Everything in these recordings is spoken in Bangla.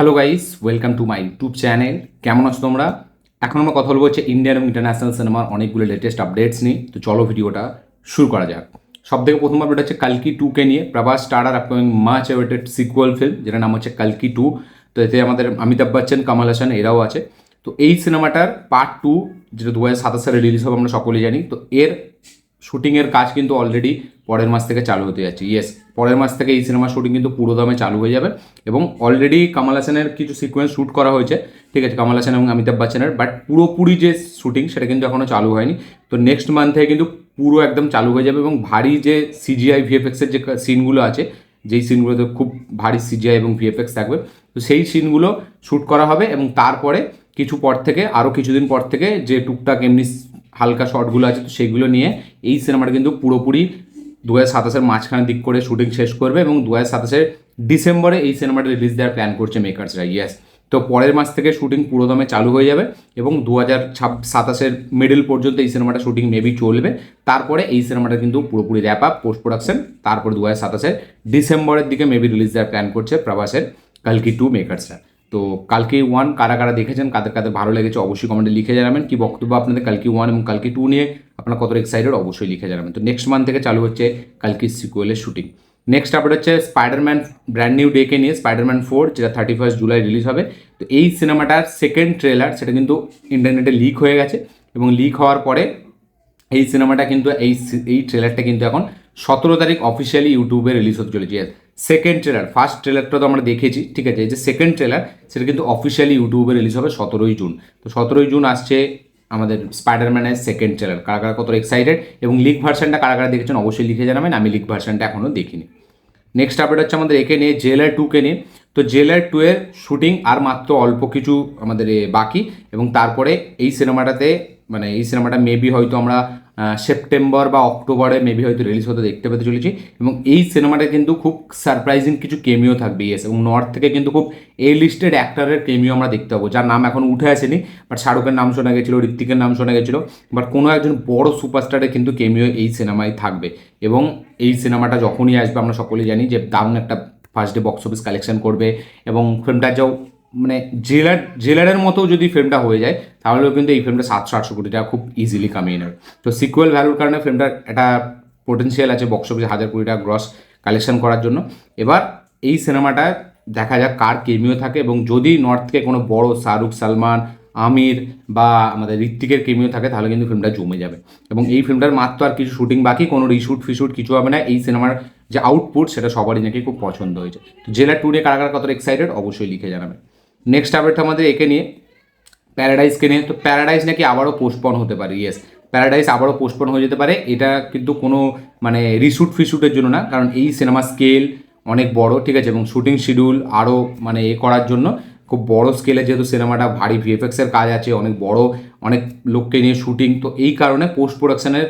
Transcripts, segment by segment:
Hello guys, welcome to my YouTube channel. কেমন আছো তোমরা? এখন আমরা কথা বলবো হচ্ছে ইন্ডিয়ান এবং ইন্টারন্যাশনাল সিনেমার অনেকগুলো লেটেস্ট আপডেটস নিয়ে। তো চলো ভিডিওটা শুরু করা যাক। সব থেকে প্রথম আপডেট হচ্ছে কালকি 2কে নিয়ে। Prabhas starrer upcoming much awaited sequel film, যেটার নাম হচ্ছে কালকি 2। তো এতে আমাদের অমিতাভ বচ্চন, কামাল হাসান এরাও আছে। তো এই সিনেমাটার পার্ট 2, যেটা 2027 সালে রিলিজ হবে, আমরা সকলেই জানি। তো এর শুটিংয়ের কাজ কিন্তু অলরেডি পরের মাস থেকে চালু হতে যাচ্ছে। ইয়েস, পরের মাস থেকে এই সিনেমার শুটিং কিন্তু পুরোদমে চালু হয়ে যাবে। এবং অলরেডি কামাল হাসানের কিছু সিকোয়েন্স শ্যুট করা হয়েছে, ঠিক আছে, কামাল হাসান এবং অমিতাভ বচ্চনের। বাট পুরোপুরি যে শুটিং সেটা কিন্তু এখনও চালু হয়নি। তো নেক্সট মান্থ থেকে কিন্তু পুরো একদম চালু হয়ে যাবে। এবং ভারী যে সিজিআই ভিএফএক্সের যে সিনগুলো আছে, যেই সিনগুলোতে খুব ভারী সিজিআই এবং ভিএফএক্স থাকবে, তো সেই সিনগুলো শ্যুট করা হবে। এবং তারপরে কিছু পর থেকে, আরও কিছুদিন পর থেকে, যে টুকটাক এমনি হালকা শর্টগুলো আছে, তো সেইগুলো নিয়ে এই সিনেমাটা কিন্তু পুরোপুরি 2027-এর মাঝখানের দিক করে শুটিং শেষ করবে। এবং 2027-এর ডিসেম্বরে এই সিনেমাটা রিলিজ দেওয়ার প্ল্যান করছে মেকার্সরা। ইয়েস, তো পরের মাস থেকে শুটিং পুরোদমে চালু হয়ে যাবে। এবং 2027-এর মিডল পর্যন্ত এই সিনেমাটা শুটিং মেবি চলবে। তারপরে এই সিনেমাটা কিন্তু পুরোপুরি র্যাপ আপ, পোস্ট প্রোডাকশন। তারপর 2027-এর ডিসেম্বরের দিকে মেবি রিলিজ দেওয়ার প্ল্যান করছে প্রভাসের কালকি 2 মেকার্সরা। তো কালকি 1 কারা কারা দেখেছেন, কাদের কাদের ভালো লেগেছে অবশ্যই কমেন্টে লিখে জানাবেন। কি বক্তব্য আপনাদের কালকি 1 এবং কালকি 2 নিয়ে, আপনারা কত এক্সাইটেড অবশ্যই লিখে জানাবেন। তো নেক্সট মান্থ থেকে চালু হচ্ছে কালকি সিকুয়েলের শুটিং। নেক্সট আপডেট হচ্ছে স্পাইডারম্যান ব্র্যান্ড নিউ ডেকে নিয়ে। স্পাইডারম্যান 4, যেটা 31 জুলাই রিলিজ হবে। তো এই সিনেমাটার সেকেন্ড ট্রেলার সেটা কিন্তু ইন্টারনেটে লিক হয়ে গেছে। এবং লিক হওয়ার পরে এই সিনেমাটা কিন্তু এই ট্রেলারটা কিন্তু এখন 17 তারিখ অফিসিয়ালি ইউটিউবে রিলিজ হতে চলেছে। সেকেন্ড ট্রেলার, ফার্স্ট ট্রেলারটা তো আমরা দেখেছি, ঠিক আছে। এই যে সেকেন্ড ট্রেলার সেটা কিন্তু অফিসিয়ালি ইউটিউবে রিলিজ হবে 17ই জুন। তো 17ই জুন আসছে আমাদের স্পাইডারম্যানের সেকেন্ড ট্রেলার। কারা কারা কত এক্সাইটেড এবং লিক ভার্সানটা কারা কারা দেখেছেন অবশ্যই লিখে জানাবেন। আমি লিক ভার্সানটা এখনও দেখিনি। নেক্সট আপডেট হচ্ছে আমাদের একে নিয়ে, জেলার 2কে নিয়ে। তো জেলার 2 এর শুটিং আর মাত্র অল্প কিছু আমাদের বাকি। এবং তারপরে এই সিনেমাটাতে, মানে এই সিনেমাটা মেবি হয়তো আমরা সেপ্টেম্বর বা অক্টোবরে মেবি হয়তো রিলিজ হতে দেখতে পেতে চলেছি। এবং এই সিনেমাটা কিন্তু খুব সারপ্রাইজিং কিছু কেমিও থাকবে। ইয়েস, এবং নর্থ থেকে কিন্তু খুব এ লিস্টেড অ্যাক্টরের কেমিও আমরা দেখতে পাবো, যার নাম এখন উঠে আসেনি। বাট শাহরুখের নাম শোনা গেছিলো, ঋত্বিকের নাম শোনা গেছিলো। বাট কোনো একজন বড় সুপারস্টারের কিন্তু কেমিও এই সিনেমায় থাকবে। এবং এই সিনেমাটা যখনই আসবে আমরা সকলেই জানি যে দারুণ একটা first day box office collection করবে। এবং ফিল্মটা যাও মানে জেলারের মতো যদি ফিল্মটা হয়ে যায়, তাহলেও কিন্তু এই ফিল্মটা 700-800 কোটি টাকা খুব ইজিলি কামিয়ে নেবে। তো সিকুয়েল ভ্যালুর কারণে ফিল্মটার একটা পোটেন্সিয়াল আছে বক্স অফিসে 1000 কোটি টাকা গ্রস কালেকশন করার জন্য। এবার এই সিনেমাটা দেখা যাক কার কেমিও থাকে। এবং যদি নর্থ থেকে কোনো বড় শাহরুখ, সালমান, আমির বা আমাদের ঋত্বিকের কেমিও থাকে, তাহলে কিন্তু ফিল্মটা জমে যাবে। এবং এই ফিল্মটার মাত্র আর কিছু শুটিং বাকি, কোনো রিশুট ফিশুট কিছু হবে না। এই সিনেমার যে আউটপুট সেটা সবারই নাকি খুব পছন্দ হয়েছে। তো জেলার 2 নিয়ে কারা কারা কত এক্সাইটেড অবশ্যই লিখে জানাবে। নেক্সট আপডেট আমাদের একে নিয়ে, প্যারাডাইসকে নিয়ে। তো প্যারাডাইস নাকি আবারও পোস্টপন হতে পারে। ইয়েস, প্যারাডাইস আবারও পোস্টপন হয়ে যেতে পারে। এটা কিন্তু কোনো মানে রিশুট ফিশুটের জন্য না, কারণ এই সিনেমা স্কেল অনেক বড়, ঠিক আছে। এবং শুটিং শিডিউল আরও মানে করার জন্য খুব বড় স্কেলে, যেহেতু সিনেমাটা ভারী ভিএফএক্সের কাজ আছে, অনেক বড়, অনেক লোককে নিয়ে শুটিং, তো এই কারণে পোস্ট প্রোডাকশনের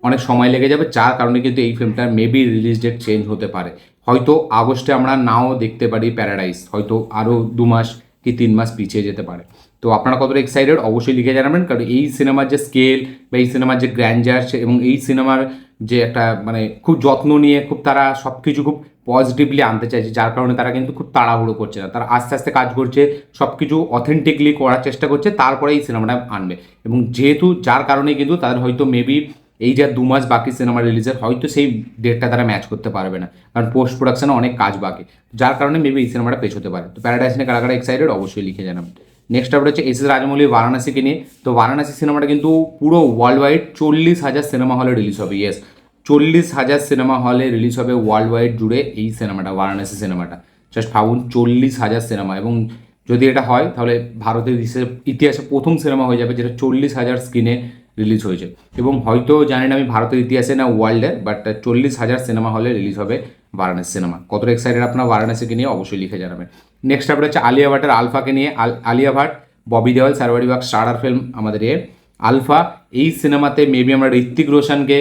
অনেক সময় লেগে যাবে। যার কারণে কিন্তু এই ফিল্মটার মেবি রিলিজ ডেট চেঞ্জ হতে পারে। হয়তো আগস্টে আমরা নাও দেখতে পারি প্যারাডাইস, হয়তো আরও 2 মাস কি 3 মাস পিছিয়ে যেতে পারে। তো আপনারা কতটা এক্সাইটেড অবশ্যই লিখে জানাবেন। কারণ এই সিনেমার যে স্কেল বা এই সিনেমার যে গ্র্যান্ডার এবং এই সিনেমার যে একটা মানে খুব যত্ন নিয়ে খুব তারা সব কিছু খুব পজিটিভলি আনতে চাইছে, যার কারণে তারা কিন্তু খুব তাড়াহুড়ো করছে না, তারা আস্তে আস্তে কাজ করছে, সব কিছু অথেন্টিকলি করার চেষ্টা করছে, তারপরে এই সিনেমাটা আনবে। এবং যেহেতু যার কারণে কিন্তু তাদের হয়তো মেবি এই যে 2 মাস বাকি সিনেমা রিলিজের, হয়তো সেই ডেটটা তারা ম্যাচ করতে পারবে না, কারণ পোস্ট প্রোডাকশনে অনেক কাজ বাকি, যার কারণে মেবি এই সিনেমাটা পেছোতে পারে। তো প্যারাডাইস নিয়ে কারা কারা এক্সাইটেড অবশ্যই লিখে জানাবেন। নেক্সট আপডেট হচ্ছে এস এস রাজমৌলির বারাণসীকে নিয়ে। তো বারাণসী সিনেমাটা কিন্তু পুরো ওয়ার্ল্ড ওয়াইড 40,000 সিনেমা হলে রিলিজ হবে। ইয়েস, 40,000 সিনেমা হলে রিলিজ হবে ওয়ার্ল্ড ওয়াইড জুড়ে এই সিনেমাটা, বারাণসী সিনেমাটা। জাস্ট ভাবুন, 40,000 সিনেমা। এবং যদি এটা হয় তাহলে ভারতের ইতিহাসে প্রথম সিনেমা হয়ে যাবে যেটা 40,000 স্ক্রিনে রিলিজ হয়েছে। এবং হয়তো জানি না আমি ভারতের ইতিহাসে না ওয়ার্ল্ডের, বাট 40,000 সিনেমা হলে রিলিজ হবে বারাণসী সিনেমা। কতটা এক্সাইটেড আপনারা বারাণসীকে নিয়ে অবশ্যই লিখে জানাবেন। নেক্সট আপডেট হচ্ছে আলিয়া ভাটের আলফাকে নিয়ে। আলিয়া ভাট, ববি দেওয়াল, সারওয়ারি বাগ স্টারার ফিল্ম আমাদের আলফা। এই সিনেমাতে মেবি আমরা ঋত্বিক রোশনকে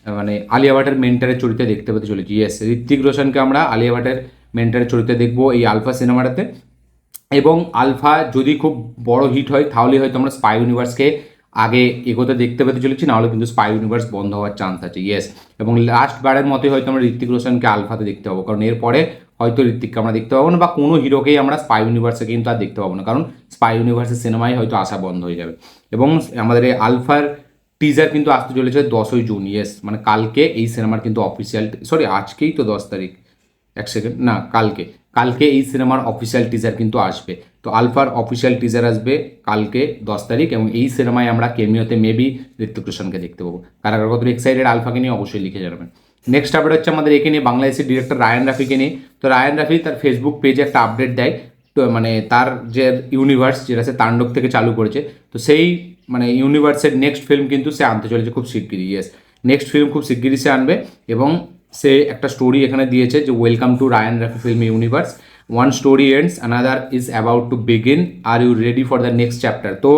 মানে আলিয়া ভাটের মেন্টারের চরিত্রে দেখতে পেতে চলেছি। ইয়েস, ঋত্বিক রোশনকে আমরা আলিয়া ভাটের মেন্টারের চরিত্রে দেখবো এই আলফা সিনেমাটাতে। এবং আলফা যদি খুব বড় হিট হয় তাহলে হয়তো আমরা স্পাই ইউনিভার্সকে আগে এগোতে দেখতে পেতে চলেছি, নাহলে কিন্তু স্পাই ইউনিভার্স বন্ধ হওয়ার চান্স আছে। ইয়েস, এবং লাস্ট বারের মতোই হয়তো আমরা ঋত্বিক রোশনকে আলফাতে দেখতে পাবো, কারণ এরপরে হয়তো ঋত্বিককে আমরা দেখতে পাবো না, বা কোনো হিরোকেই আমরা স্পাই ইউনিভার্সে কিন্তু আর দেখতে পাবো না, কারণ স্পাই ইউনিভার্সের সিনেমায় হয়তো আসা বন্ধ হয়ে যাবে। এবং আমাদের এই আলফার টিজার কিন্তু আসতে চলেছে 10ই জুন, ইয়েস মানে কালকে এই সিনেমার কিন্তু অফিসিয়াল, সরি আজকেই তো 10 তারিখ, এক সেকেন্ড, না কালকে, কালকে এই সিনেমার অফিসিয়াল টিজার কিন্তু আসবে। তো আলফার অফিসিয়াল টিজার আসবে কালকে 10 তারিখ, এবং এই সিনেমায় আমরা কেমিওতে মেবি ঋত্বিক রোশনকে দেখতে পাবো। কারা কারা কত এক্সাইটেড আলফাকে নিয়ে অবশ্যই লিখে যাবেন। নেক্সট আপডেট হচ্ছে আমাদের একে নিয়ে, বাংলাদেশের ডিরেক্টর রায়ান রাফিকে নিয়ে। তো রায়ান রাফি তার ফেসবুক পেজে একটা আপডেট দেয়, তো মানে তার যে ইউনিভার্স যেটা সে তাণ্ডব থেকে চালু করেছে, তো সেই মানে ইউনিভার্সের নেক্সট ফিল্ম কিন্তু সে আনতে চলেছে খুব শিগগিরই, ইয়েস নেক্সট ফিল্ম খুব শিগগিরই সে আনবে। এবং সে একটা স্টোরি এখানে দিয়েছে যে welcome to Raihan Rafi film universe, one story ends another is about to begin, are you ready for the next chapter. তো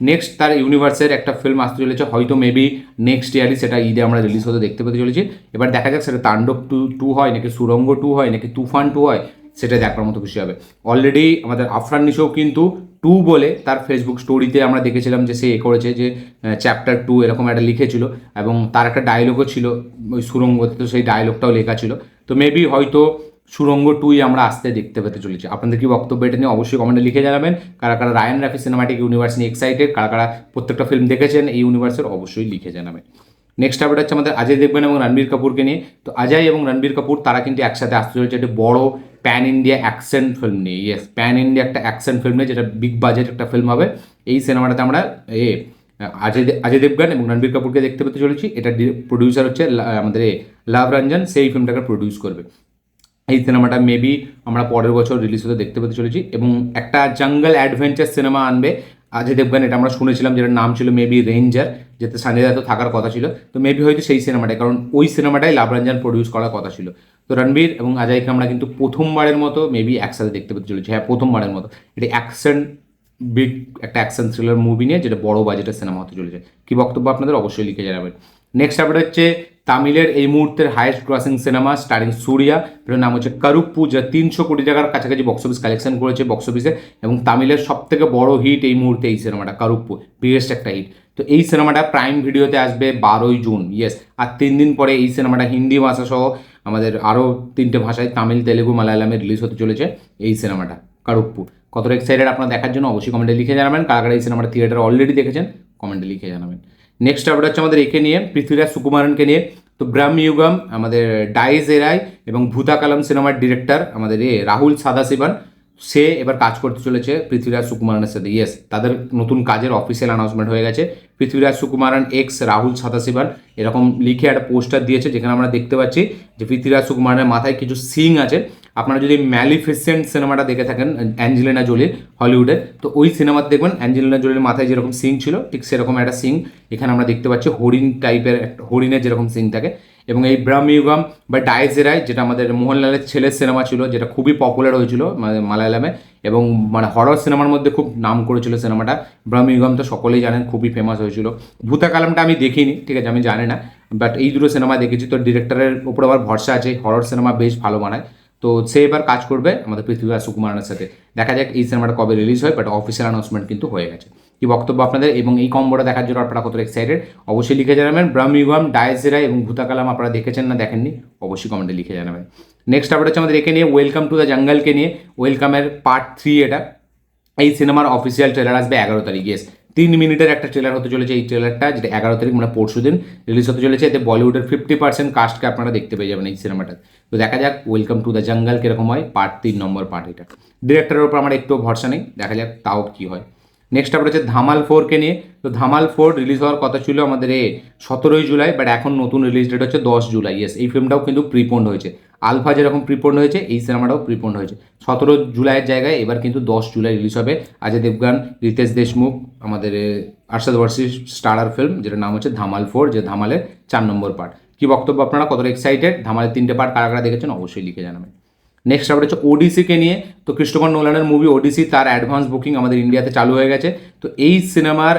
নেক্সট তার ইউনিভার্সের একটা ফিল্ম আসতে চলেছে, হয়তো মেবি নেক্সট ইয়ারই সেটা ঈদে আমরা রিলিজ হতে দেখতে পেতে চলেছি। এবার দেখা যাক সেটা তাণ্ডব 2 হয় নাকি সুরঙ্গ 2 হয় নাকি তুফান 2 হয়, সেটা দেখার মতো খুশি হবে। অলরেডি আমাদের আফরান নিশো কিন্তু 2 বলে তার ফেসবুক স্টোরিতে আমরা দেখেছিলাম যে সে করেছে যে চ্যাপ্টার 2 এরকম একটা লিখেছিল, এবং তার একটা ডায়লগও ছিল ওই সুরঙ্গতে, তো সেই ডায়লগটাও লেখা ছিল। তো মেবি হয়তো সুরঙ্গ 2ই আমরা আসতে দেখতে পেতে চলেছি। আপনাদের কি বক্তব্য এটা নিয়ে অবশ্যই কমেন্টে লিখে জানাবেন। কারা কারা রায়ান রাফি সিনেমাটিক ইউনিভার্স নিয়ে এক্সাইটেড, কারা কারা প্রত্যেকটা ফিল্ম দেখেছেন এই ইউনিভার্সের, অবশ্যই লিখে জানাবেন। নেক্সট আপডেট হচ্ছে আমাদের অজয় দেবগন এবং রণবীর কাপুরকে নিয়ে। তো অজয় এবং রণবীর কাপুর তারা কিন্তু একসাথে আসতে চলেছে একটা বড় প্যান ইন্ডিয়া অ্যাকশন ফিল্ম নিয়ে, ইয়েস প্যান ইন্ডিয়া একটা অ্যাকশন ফিল্ম নিয়ে, যেটা বিগ বাজেট একটা ফিল্ম হবে। এই সিনেমাটাতে আমরা অজয় দেবগন এবং রণবীর কাপুরকে দেখতে পেতে চলেছি। এটা প্রডিউসার হচ্ছে আমাদের লাভ রঞ্জন, সেই ফিল্মটাকে প্রডিউস করবে। এই সিনেমাটা মেবি আমরা পরের বছর রিলিজ হতে দেখতে পেতে চলেছি, এবং একটা জঙ্গল অ্যাডভেঞ্চার সিনেমা আনবে অজয় দেবগন, এটা আমরা শুনেছিলাম, যেটার নাম ছিল মেবি রেঞ্জার, যেতে সঞ্জয় দত্ত থাকার কথা ছিল। তো মেবি হয়তো সেই সিনেমাটাই, কারণ ওই সিনেমাটাই লাভ রঞ্জন প্রডিউস করার কথা ছিল। তো রণবীর এবং অজয়কে আমরা কিন্তু প্রথমবারের মতো মেবি একসাথে দেখতে পেতে চলেছি, হ্যাঁ প্রথমবারের মতো। এটি অ্যাকশন বিগ একটা অ্যাকশন থ্রিলার মুভি নিয়ে, যেটা বড় বাজেটের সিনেমা হতে চলেছে। কি বক্তব্য আপনাদের অবশ্যই লিখে জানাবেন। নেক্সট আপডেট হচ্ছে তামিলের এই মুহূর্তের হাইয়েস্ট ক্রসিং সিনেমা স্টারিং সূর্যা, এটার নাম হচ্ছে কারুপ্পু, যা 300 কোটি টাকার কাছাকাছি বক্স অফিস কালেকশন করেছে বক্স অফিসে, এবং তামিলের সব থেকে বড় হিট এই মুহূর্তে এই সিনেমাটা কারুপ্পু, বিগেস্ট একটা হিট। তো এই সিনেমাটা প্রাইম ভিডিওতে আসবে 12ই জুন, ইয়েস। আর 3 দিন পরে এই সিনেমাটা হিন্দি ভাষা সহ আমাদের আরও 3টে ভাষায় তামিল, তেলেগু, মালায়ালামে রিলিজ হতে চলেছে এই সিনেমাটা কারুপ্পু। কতটা এক্সাইটেড আপনারা দেখার জন্য অবশ্যই কমেন্টে লিখে জানাবেন। কারা কারা এই সিনেমাটা থিয়েটারে অলরেডি দেখেছেন কমেন্টে লিখে জানাবেন। নেক্সট আপডেট হচ্ছে আমাদের একে নিয়ে, পৃথ্বীরাজ সুকুমারনকে নিয়ে। তো ব্রহ্মযুগম আমাদের ডাইজ এরাই এবং ভূতাকালাম সিনেমার ডিরেক্টর আমাদের রাহুল সাদাশিবন, সে এবার কাজ করতে চলেছে পৃথ্বীরাজ সুকুমারনের সাথে, ইয়েস তাদের নতুন কাজের অফিসিয়াল অ্যানাউন্সমেন্ট হয়ে গেছে। পৃথ্বীরাজ সুকুমারন এক্স রাহুল সাদাশিবন এরকম লিখে একটা পোস্টার দিয়েছে, যেখানে আমরা দেখতে পাচ্ছি যে পৃথ্বীরাজ সুকুমারনের মাথায় কিছু সিং আছে। আপনারা যদি ম্যালিফিসেন্ট সিনেমাটা দেখে থাকেন অ্যাঞ্জেলিনা জোলির হলিউডের, তো ওই সিনেমাতে দেখবেন অ্যাঞ্জেলিনা জোলির মাথায় যেরকম সিং ছিল ঠিক সেরকম একটা সিং এখানে আমরা দেখতে পাচ্ছি, হরিণ টাইপের একটা, হরিণের যেরকম সিং থাকে। এবং এই ব্রহ্মযুগম বা ডাইজেরাই, যেটা আমাদের মোহনলালের ছেলের সিনেমা ছিল, যেটা খুবই পপুলার হয়েছিল মানে মালায়ালামে, এবং মানে হরর সিনেমার মধ্যে খুব নাম করেছিল সিনেমাটা। ব্রহ্মযুগম তো সকলেই জানেন খুবই ফেমাস হয়েছিল। ভূতাকালামটা আমি দেখিনি, ঠিক আছে আমি জানি না, বাট এই দুটো সিনেমা দেখেছি। তো ডিরেক্টরের উপর আবার ভরসা আছে, হরর সিনেমা বেশ ভালো বানায়। তো সে এবার কাজ করবে আমাদের পৃথ্বীরাজ সুকুমারনের সাথে। দেখা যাক এই সিনেমাটা কবে রিলিজ হয়, বাট অফিসিয়াল অ্যানাউন্সমেন্ট কিন্তু হয়ে গেছে। কি বক্তব্য আপনাদের এবং এই কম্বোটা দেখার জন্য আপনারা কতটা এক্সাইটেড অবশ্যই লিখে জানাবেন। ব্রহ্মযুগম, ডাইজেরা এবং ভূতাকালাম আপনারা দেখেছেন না দেখেননি অবশ্যই কমেন্টে লিখে জানাবেন। নেক্সট আপডেট হচ্ছে আমাদের একে নিয়ে, ওয়েলকাম টু দ্য জঙ্গলকে নিয়ে। ওয়েলকামের পার্ট 3 এটা। এই সিনেমার অফিসিয়াল ট্রেলার আসবে 11 তারিখ, ইয়েস 3 মিনিটের একটা ট্রেলার হতে চলেছে এই ট্রেলারটা, যেটা 11 তারিখ মানে পরশু দিন রিলিজ হতে চলেছে। এতে বলিউডের 50% কাস্টকে আপনারা দেখতে পেয়ে যাবেন এই সিনেমাটা। তো দেখা যাক ওয়েলকাম টু দ্য জঙ্গল কীরকম হয়, পার্ট 3 নম্বর পার্ট এটা। ডিরেক্টরের উপর আমার একটু ভরসা নেই, দেখা যাক তাও কী হয়। নেক্সট আপডেট হচ্ছে ধামাল 4কে নিয়ে। তো ধামাল 4 রিলিজ হওয়ার কথা ছিল আমাদের 17ই জুলাই, বাট এখন নতুন রিলিজ ডেট হচ্ছে 10 জুলাই, ইয়েস এই ফিল্মটাও কিন্তু প্রিপন্ড হয়েছে। আলফা যেরকম প্রিপন্ড হয়েছে এই সিনেমাটাও প্রিপন্ড হয়েছে। 17 জুলাইয়ের জায়গায় এবার কিন্তু 10 জুলাই রিলিজ হবে। অজয় দেবগন, রিতেশ দেশমুখ, আমাদের আরশাদ ওয়ারসি স্টারার ফিল্ম, যেটার নাম হচ্ছে ধামাল 4, যে ধামালের 4 নম্বর পার্ট। কি বক্তব্য আপনারা কতটা এক্সাইটেড, ধামালের 3টে পার্ট কারা কারা দেখেছেন অবশ্যই লিখে জানাবেন। নেক্সট আপডেট হচ্ছে ওডিসিকে নিয়ে। তো ক্রিস্টোফার নোলানের মুভি ওডিসি, তার অ্যাডভান্স বুকিং আমাদের ইন্ডিয়াতে চালু হয়ে গেছে। তো এই সিনেমার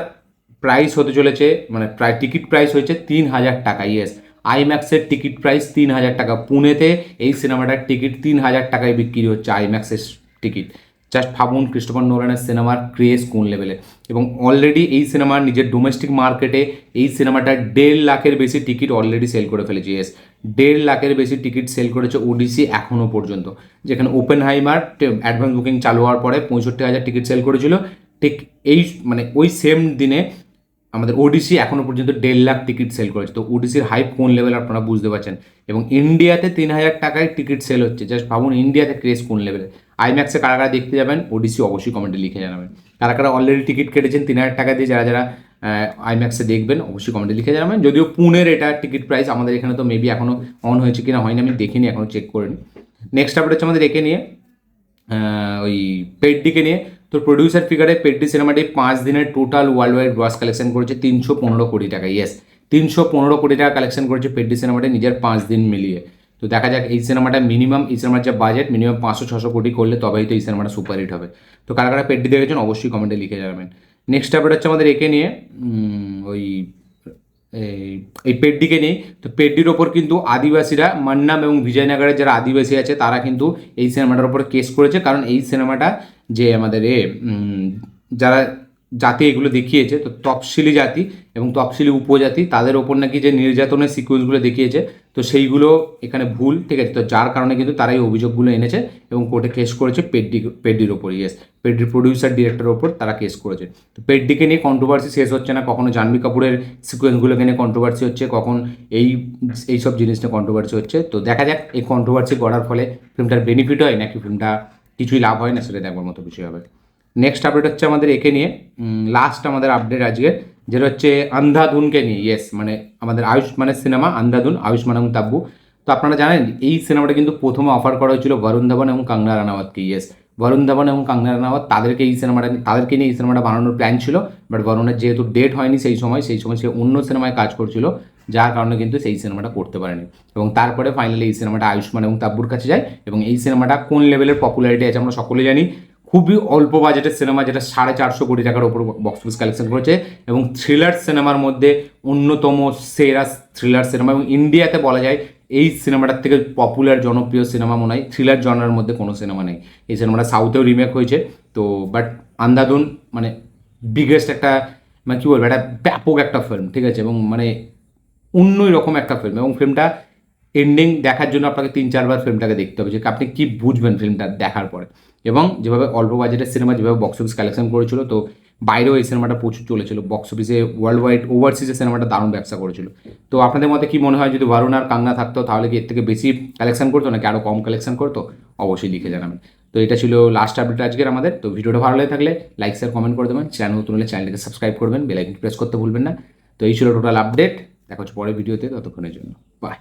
প্রাইস হতে চলেছে মানে প্রায় টিকিট প্রাইস হয়েছে 3000 টাকা, ইয়েস আইম্যাক্সের টিকিট প্রাইস 3000 টাকা। পুনেতে এই সিনেমাটার টিকিট 3000 টাকায় বিক্রি হচ্ছে, আইম্যাক্সের টিকিট জাস্ট ভাবুন ক্রিস্টোফার নোলানের সিনেমার ক্রেজ কোন লেভেলে, এবং অলরেডি এই সিনেমার নিজের ডোমেস্টিক মার্কেটে এই সিনেমাটা 1.5 লাখের বেশি টিকিট অলরেডি সেল করে ফেলেছে। ইয়েস, 1.5 লাখের বেশি টিকিট সেল করেছে ওডিসি এখনও পর্যন্ত, যেখানে ওপেনহাইমার অ্যাডভান্স বুকিং চালু হওয়ার পরে 65,000 টিকিট সেল করেছিল। ঠিক এই মানে ওই সেম দিনে আমাদের ওডিসি এখনও পর্যন্ত 1.5 লাখ টিকিট সেল করেছে। তো ওডিসির হাইপ কোন লেভেল আপনারা বুঝতে পারছেন, এবং ইন্ডিয়াতে 3,000 টাকায় টিকিট সেল হচ্ছে। জাস্ট ভাবুন ইন্ডিয়াতে ক্রেজ কোন লেভেলে। আইম্যাক্সে কারা কারা দেখতে যাবেন ওডিসি অবশ্যই কমেন্টে লিখে জানাবেন। কারা কারা অলরেডি টিকিট কেটেছেন 3,000 টাকা দিয়ে, যারা যারা আইম্যাক্সে দেখবেন অবশ্যই কমেন্টে লিখে জানাবেন। যদিও পুনের এটা টিকিট প্রাইস, আমাদের এখানে তো মেবি এখনও অন হয়েছে কিনা হয়নি, আমি দেখিনি, এখনও চেক করিনি। নেক্সট আপডেট হচ্ছে আমাদের একে নিয়ে, ওই পেডডিকে নিয়ে। তো প্রডিউসার ফিগারে পেডডি সিনেমাটি 5 দিনের total world wide gross collection করেছে 315 কোটি টাকা। ইয়েস, 315 কোটি টাকা কালেকশন করেছে পেডডি সিনেমাটি নিজের 5 দিন মিলিয়ে। তো দেখা যাক এই সিনেমাটা মিনিমাম, এই সিনেমার যে বাজেট মিনিমাম 500-600 কোটি করলে তবেই তো এই সিনেমাটা সুপারহিট হবে। তো কারা কারা পেডডি দেখেছেন অবশ্যই কমেন্টে লিখে যাবেন। নেক্সট আপডেট হচ্ছে আমাদের একে নিয়ে, ওই এই পেডডিকে নিয়ে। তো পেডডির ওপর কিন্তু আদিবাসীরা, মান্নাম এবং বিজয়নগরের যারা আদিবাসী আছে তারা কিন্তু এই সিনেমাটার ওপরে কেস করেছে, কারণ এই সিনেমাটা যে আমাদের যারা জাতি এগুলো দেখিয়েছে, তো তফসিলি জাতি এবং তফসিলি উপজাতি তাদের ওপর নাকি যে নির্যাতনের সিকুয়েন্সগুলো দেখিয়েছে, তো সেইগুলো এখানে ভুল, ঠিক আছে। তো যার কারণে কিন্তু তারা এই অভিযোগগুলো এনেছে এবং কোর্টে কেস করেছে পেডডির ওপর। ইয়েস, পেডডির প্রডিউসার ডিরেক্টরের ওপর তারা কেস করেছে। তো পেডডিকে নিয়ে কন্ট্রোভার্সি শেষ হচ্ছে না, কখনো জাহ্নবী কাপুরের সিকুয়েন্সগুলোকে নিয়ে কন্ট্রোভার্সি হচ্ছে, কখন এইসব জিনিস নিয়ে কন্ট্রোভার্সি হচ্ছে। তো দেখা যাক এই কন্ট্রোভার্সি করার ফলে ফিল্মটার বেনিফিট হয় নাকি ফিল্মটা কিছুই লাভ হয় না, সেটা দেখবার মতো বিষয় হবে। নেক্সট আপডেট হচ্ছে আমাদের একে নিয়ে, লাস্ট আমাদের আপডেট আজকে, যেটা হচ্ছে আন্ধাধুনকে নিয়ে। ইয়েস, মানে আমাদের আয়ুষ্মানের সিনেমা আন্ধাধুন, আয়ুষ্মান এবং তাব্বু। তো আপনারা জানেন এই সিনেমাটা কিন্তু প্রথমে অফার করা হয়েছিল বরুণ ধাবন এবং কঙ্গনা রানাওয়াতকে। ইয়েস, বরুণ ধাবন এবং কঙ্গনা রানাওয়াত তাদেরকে নিয়ে এই সিনেমাটা বানানোর প্ল্যান ছিল, বাট বরুণের যেহেতু ডেট হয়নি সেই সময় সে অন্য সিনেমায় কাজ করছিল, যার কারণে কিন্তু সেই সিনেমাটা করতে পারেনি। এবং তারপরে ফাইনালি এই সিনেমাটা আয়ুষ্মান এবং তাব্বুর কাছে যায়, এবং এই সিনেমাটা কোন লেভেলের পপুলারিটি আছে আমরা সকলে জানি। খুবই অল্প বাজেটের সিনেমা, যেটা 450 কোটি টাকার ওপর বক্স অফিস কালেকশন করেছে, এবং থ্রিলার সিনেমার মধ্যে অন্যতম সেরা থ্রিলার সিনেমা, এবং ইন্ডিয়াতে বলা যায় এই সিনেমাটার থেকে পপুলার জনপ্রিয় সিনেমা মনে হয় থ্রিলার জনারের মধ্যে কোনো সিনেমা নেই। এই সিনেমাটা সাউথেও রিমেক হয়েছে, তো বাট আন্ধাধুন মানে বিগেস্ট একটা, মানে কী বলবো, একটা ব্যাপক একটা ফিল্ম, ঠিক আছে, এবং মানে অন্যই রকম একটা ফিল্ম। এবং ফিল্মটা এন্ডিং দেখার জন্য আপনাকে 3-4 বার ফিল্মটাকে দেখতে হবে, যে আপনি কী বুঝবেন ফিল্মটা দেখার পরে। এবং যেভাবে অল্প বাজেটের সিনেমা যেভাবে বক্স অফিস কালেকশন করেছিল, তো বাইরেও এই সিনেমাটা প্রচুর চলেছিল, বক্স অফিসে ওয়ার্ল্ড ওয়াইড ওভারসিজে সিনেমাটা দারুণ ব্যবসা করেছিল। তো আপনাদের মতে কী মনে হয়, যদি বরুণ আর কঙ্গনা থাকতো তাহলে কি এর থেকে বেশি কালেকশন করতো নাকি আরও কম কালেকশন করতো, অবশ্যই লিখে জানাবেন। তো এটা ছিল লাস্ট আপডেট আজকের আমাদের। তো ভিডিওটা ভালো লাগে থাকলে লাইক শেয়ার কমেন্ট করে দেবেন, চ্যানেল নতুন হলে চ্যানেলটাকে সাবস্ক্রাইব করবেন, বেল আইকন প্রেস করতে ভুলবেন না। তো এই ছিল টোটাল আপডেট, দেখা হচ্ছে পরের ভিডিওতে, ততক্ষণের জন্য বাই।